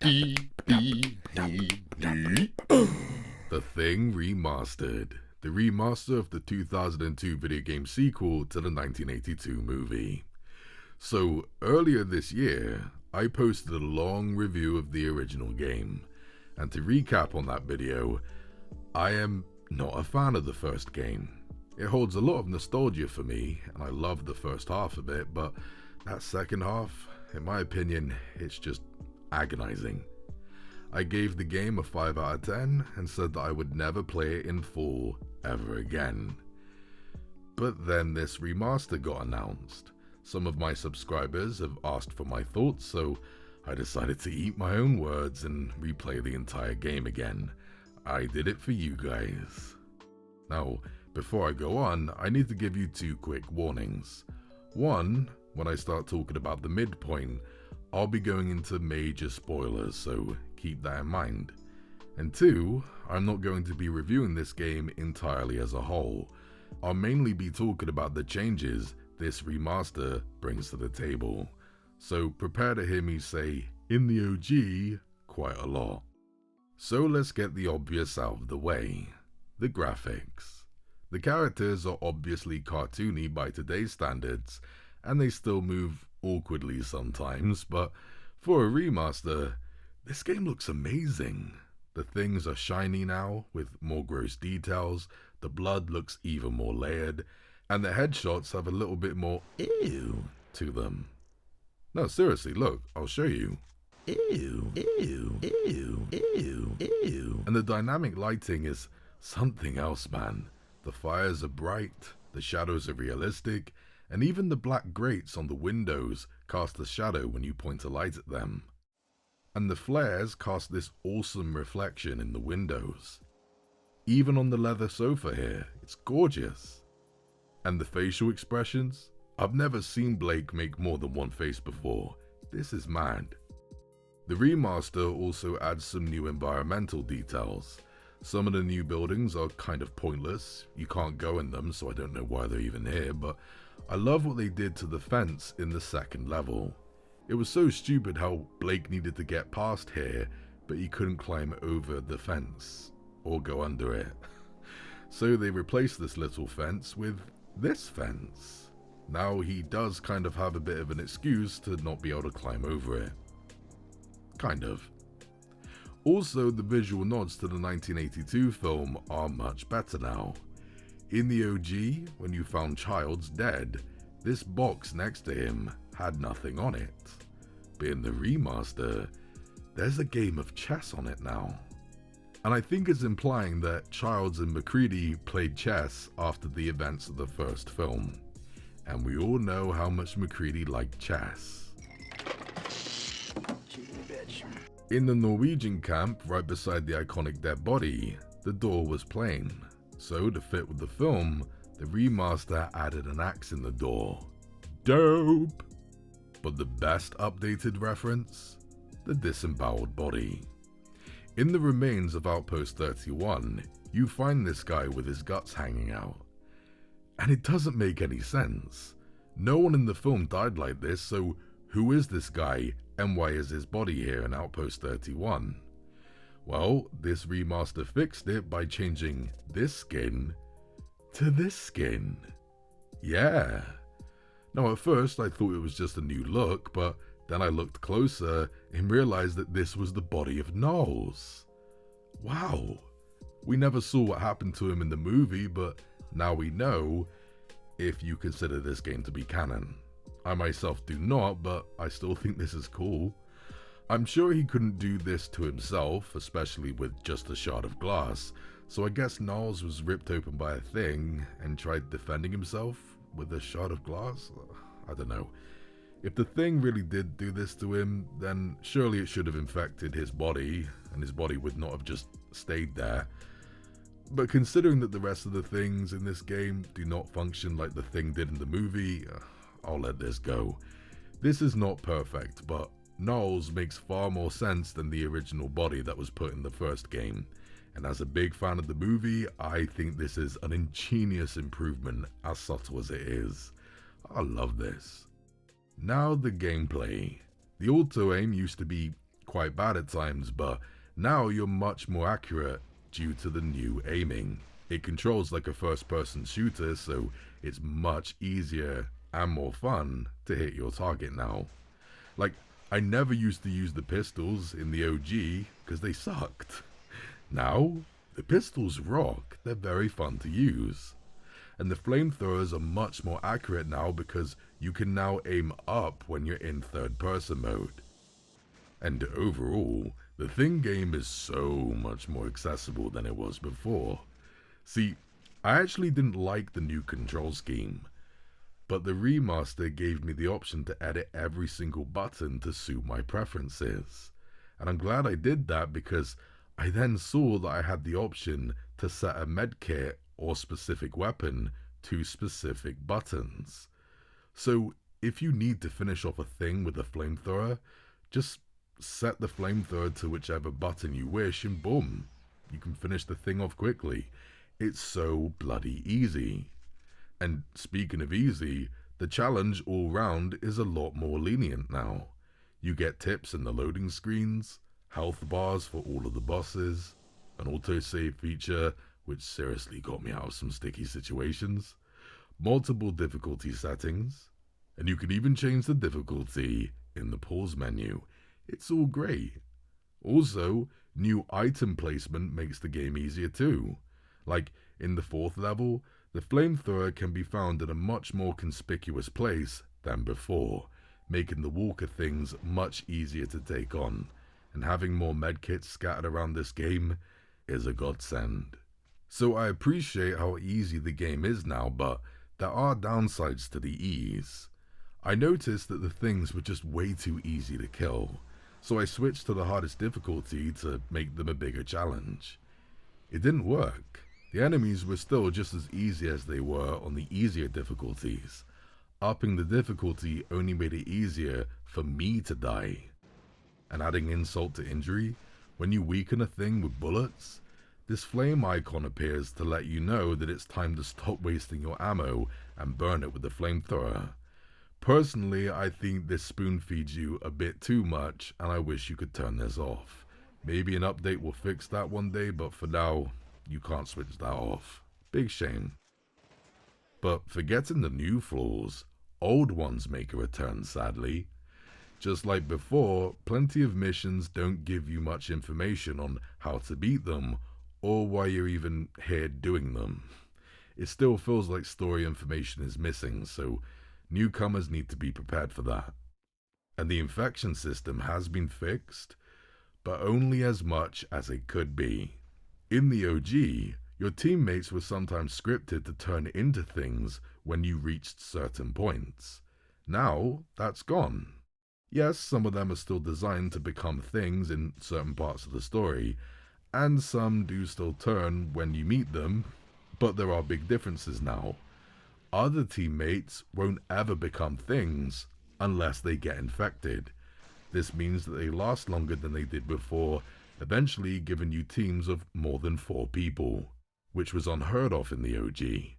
The Thing Remastered. The remaster of the 2002 video game sequel to the 1982 movie. So, earlier this year, I posted a long review of the original game. And to recap on that video, I am not a fan of the first game. It holds a lot of nostalgia for me, and I love the first half of it, but that second half, in my opinion, it's just agonizing. I gave the game a 5 out of 10 and said that I would never play it in full ever again. But then this remaster got announced. Some of my subscribers have asked for my thoughts, so I decided to eat my own words and replay the entire game again. I did it for you guys. Now, before I go on, I need to give you 2 quick warnings. One, when I start talking about the midpoint, I'll be going into major spoilers, so keep that in mind. And 2, I'm not going to be reviewing this game entirely as a whole. I'll mainly be talking about the changes this remaster brings to the table. So prepare to hear me say, in the OG, quite a lot. So let's get the obvious out of the way. The graphics. The characters are obviously cartoony by today's standards, and they still move awkwardly sometimes, but for a remaster, this game looks amazing. The things are shiny now, with more gross details, the blood looks even more layered, and the headshots have a little bit more ew to them. No, seriously, look, I'll show you. Ew, ew, ew, ew, ew. And the dynamic lighting is something else, man. The fires are bright, the shadows are realistic, and even the black grates on the windows cast a shadow when you point a light at them. And the flares cast this awesome reflection in the windows. Even on the leather sofa here, it's gorgeous. And the facial expressions? I've never seen Blake make more than one face before. This is mad. The remaster also adds some new environmental details. Some of the new buildings are kind of pointless. You can't go in them, so I don't know why they're even here, but I love what they did to the fence in the second level. It was so stupid how Blake needed to get past here, but he couldn't climb over the fence or go under it. So they replaced this little fence with this fence. Now he does kind of have a bit of an excuse to not be able to climb over it. Kind of. Also, the visual nods to the 1982 film are much better now. In the OG, when you found Childs dead, this box next to him had nothing on it. But in the remaster, there's a game of chess on it now. And I think it's implying that Childs and MacReady played chess after the events of the first film. And we all know how much MacReady liked chess. In the Norwegian camp right beside the iconic dead body, the door was plain. So to fit with the film, the remaster added an axe in the door. Dope! But the best updated reference? The disemboweled body. In the remains of Outpost 31, you find this guy with his guts hanging out. And it doesn't make any sense. No one in the film died like this, so who is this guy and why is his body here in Outpost 31? Well, this remaster fixed it by changing this skin to this skin. Yeah. Now at first I thought it was just a new look, but then I looked closer and realized that this was the body of Nauls. Wow. We never saw what happened to him in the movie, but now we know, if you consider this game to be canon. I myself do not, but I still think this is cool. I'm sure he couldn't do this to himself, especially with just a shard of glass, so I guess Nauls was ripped open by a thing and tried defending himself with a shard of glass? I don't know. If the thing really did do this to him, then surely it should have infected his body, and his body would not have just stayed there. But considering that the rest of the things in this game do not function like the thing did in the movie, I'll let this go. This is not perfect, but Nauls makes far more sense than the original body that was put in the first game. And as a big fan of the movie, I think this is an ingenious improvement, as subtle as it is. I love this. Now the gameplay. The auto-aim used to be quite bad at times, but now you're much more accurate due to the new aiming. It controls like a first-person shooter, so it's much easier and more fun to hit your target now. Like, I never used to use the pistols in the OG because they sucked. Now, the pistols rock, they're very fun to use. And the flamethrowers are much more accurate now because you can now aim up when you're in third-person mode. And overall, the Thing game is so much more accessible than it was before. See, I actually didn't like the new control scheme, but the remaster gave me the option to edit every single button to suit my preferences. And I'm glad I did that because I then saw that I had the option to set a medkit or specific weapon to specific buttons. So if you need to finish off a thing with a flamethrower, just set the flamethrower to whichever button you wish and boom, you can finish the thing off quickly. It's so bloody easy. And speaking of easy, the challenge all round is a lot more lenient now. You get tips in the loading screens, health bars for all of the bosses, an autosave feature which seriously got me out of some sticky situations, multiple difficulty settings, and you can even change the difficulty in the pause menu. It's all great. Also, new item placement makes the game easier too. Like in the 4th level, the flamethrower can be found in a much more conspicuous place than before, making the walker things much easier to take on, and having more medkits scattered around this game is a godsend. So I appreciate how easy the game is now, but there are downsides to the ease. I noticed that the things were just way too easy to kill, so I switched to the hardest difficulty to make them a bigger challenge. It didn't work. The enemies were still just as easy as they were on the easier difficulties. Upping the difficulty only made it easier for me to die. And adding insult to injury, when you weaken a thing with bullets, this flame icon appears to let you know that it's time to stop wasting your ammo and burn it with the flamethrower. Personally, I think this spoon feeds you a bit too much and I wish you could turn this off. Maybe an update will fix that one day, but for now, you can't switch that off. Big shame. But forgetting the new flaws, old ones make a return sadly. Just like before, plenty of missions don't give you much information on how to beat them or why you're even here doing them. It still feels like story information is missing, so newcomers need to be prepared for that. And the infection system has been fixed, but only as much as it could be. In the OG, your teammates were sometimes scripted to turn into things when you reached certain points. Now, that's gone. Yes, some of them are still designed to become things in certain parts of the story, and some do still turn when you meet them, but there are big differences now. Other teammates won't ever become things unless they get infected. This means that they last longer than they did before, eventually giving you teams of more than 4 people, which was unheard of in the OG.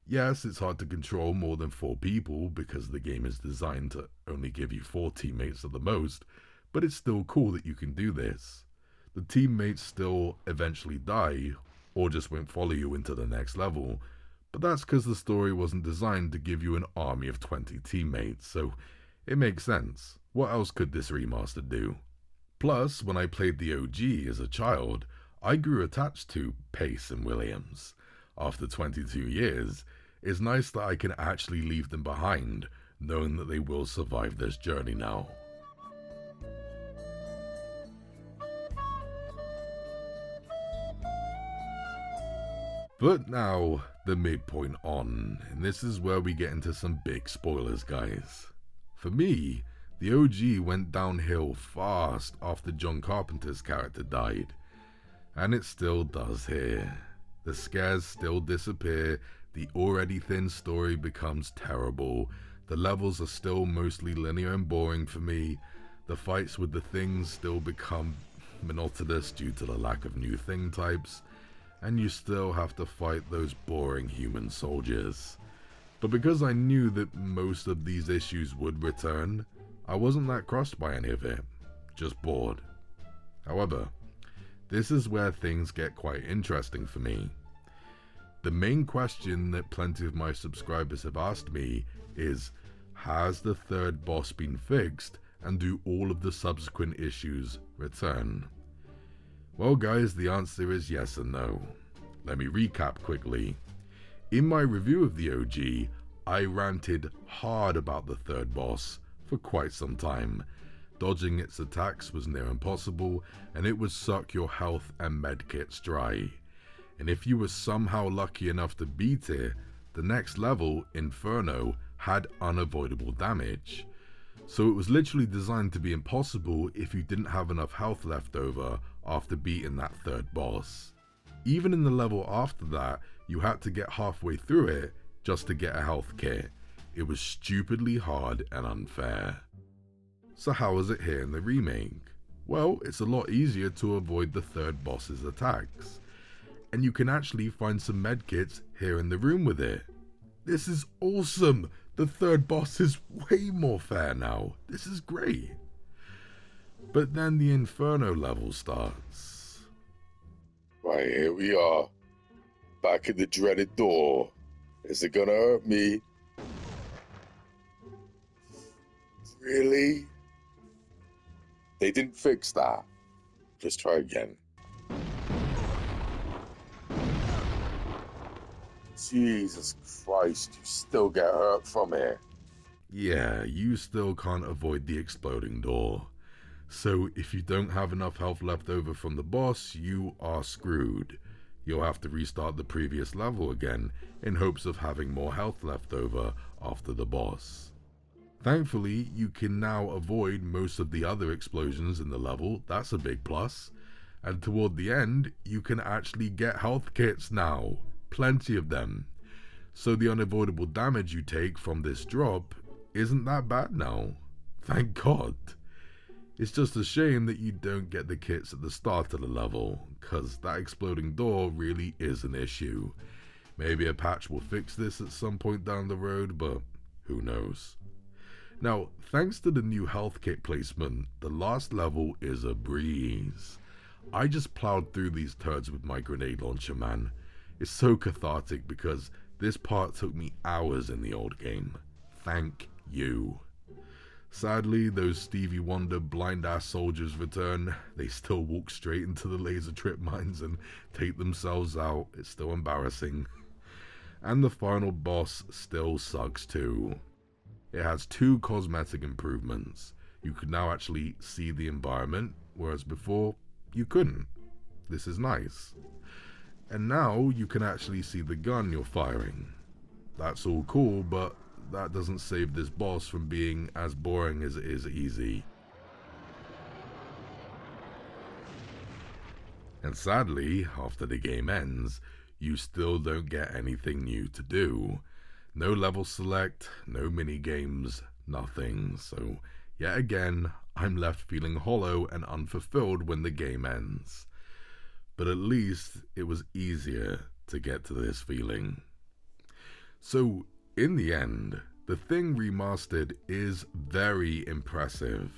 Yes, it's hard to control more than 4 people because the game is designed to only give you 4 teammates at the most, but it's still cool that you can do this. The teammates still eventually die, or just won't follow you into the next level, but that's because the story wasn't designed to give you an army of 20 teammates, so it makes sense. What else could this remaster do? Plus, when I played the OG as a child, I grew attached to Pace and Williams. After 22 years, it's nice that I can actually leave them behind, knowing that they will survive this journey now. But now, the midpoint on, and this is where we get into some big spoilers, guys. For me, the OG went downhill fast after John Carpenter's character died, and it still does here. The scares still disappear, the already thin story becomes terrible, the levels are still mostly linear and boring for me, the fights with the things still become monotonous due to the lack of new thing types, and you still have to fight those boring human soldiers. But because I knew that most of these issues would return, I wasn't that crossed by any of it, just bored. However, this is where things get quite interesting for me. The main question that plenty of my subscribers have asked me is, has the third boss been fixed and do all of the subsequent issues return? Well guys, the answer is yes and no. Let me recap quickly. In my review of the OG, I ranted hard about the third boss for quite some time. Dodging its attacks was near impossible, and it would suck your health and medkits dry. And if you were somehow lucky enough to beat it, the next level, Inferno, had unavoidable damage. So it was literally designed to be impossible if you didn't have enough health left over after beating that third boss. Even in the level after that, you had to get halfway through it just to get a health kit. It was stupidly hard and unfair. So how is it here in the remake? Well, it's a lot easier to avoid the third boss's attacks. And you can actually find some medkits here in the room with it. This is awesome! The third boss is way more fair now. This is great. But then the Inferno level starts. Right, here we are. Back at the dreaded door. Is it gonna hurt me? Really? They didn't fix that. Just try again. Jesus Christ, you still get hurt from it. Yeah, you still can't avoid the exploding door. So if you don't have enough health left over from the boss, you are screwed. You'll have to restart the previous level again in hopes of having more health left over after the boss. Thankfully, you can now avoid most of the other explosions in the level. That's a big plus. And toward the end, you can actually get health kits now. Plenty of them. So the unavoidable damage you take from this drop isn't that bad now. Thank God. It's just a shame that you don't get the kits at the start of the level, cause that exploding door really is an issue. Maybe a patch will fix this at some point down the road, but who knows. Now, thanks to the new health kit placement, the last level is a breeze. I just plowed through these turds with my grenade launcher, man. It's so cathartic because this part took me hours in the old game. Thank you. Sadly, those Stevie Wonder blind-ass soldiers return. They still walk straight into the laser trip mines and take themselves out. It's still embarrassing. And the final boss still sucks too. It has 2 cosmetic improvements. You can now actually see the environment, whereas before, you couldn't. This is nice. And now you can actually see the gun you're firing. That's all cool, but that doesn't save this boss from being as boring as it is easy. And sadly, after the game ends, you still don't get anything new to do. No level select, no mini games, nothing. So yet again, I'm left feeling hollow and unfulfilled when the game ends. But at least it was easier to get to this feeling. So in the end, The Thing Remastered is very impressive.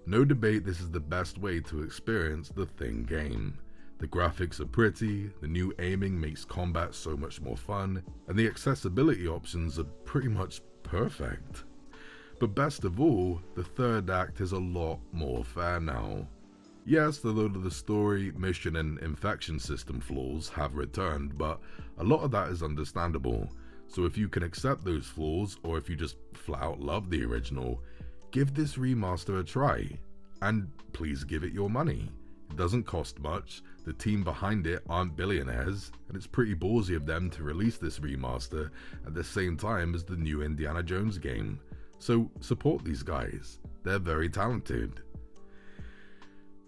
No debate, this is the best way to experience the Thing game. The graphics are pretty, the new aiming makes combat so much more fun, and the accessibility options are pretty much perfect. But best of all, the third act is a lot more fair now. Yes, a load of the story, mission and infection system flaws have returned, but a lot of that is understandable. So if you can accept those flaws, or if you just flat out love the original, give this remaster a try. And please give it your money. It doesn't cost much, the team behind it aren't billionaires, and it's pretty ballsy of them to release this remaster at the same time as the new Indiana Jones game. So support these guys, they're very talented.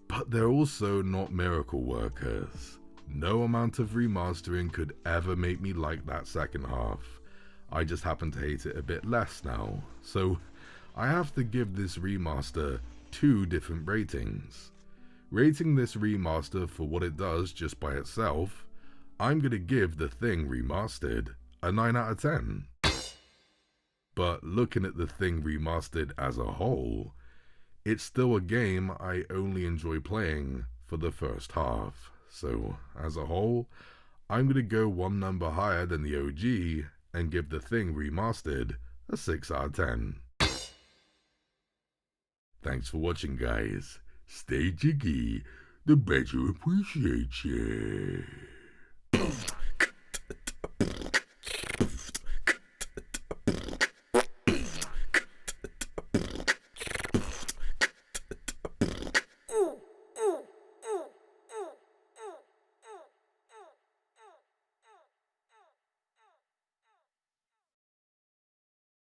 But they're also not miracle workers. No amount of remastering could ever make me like that second half. I just happen to hate it a bit less now, so I have to give this remaster 2 different ratings. Rating this remaster for what it does just by itself, I'm gonna give The Thing Remastered a 9 out of 10. But looking at The Thing Remastered as a whole, it's still a game I only enjoy playing for the first half. So, as a whole, I'm gonna go one number higher than the OG and give The Thing Remastered a 6 out of 10. Thanks for watching, guys. Stay jiggy, the better appreciate you.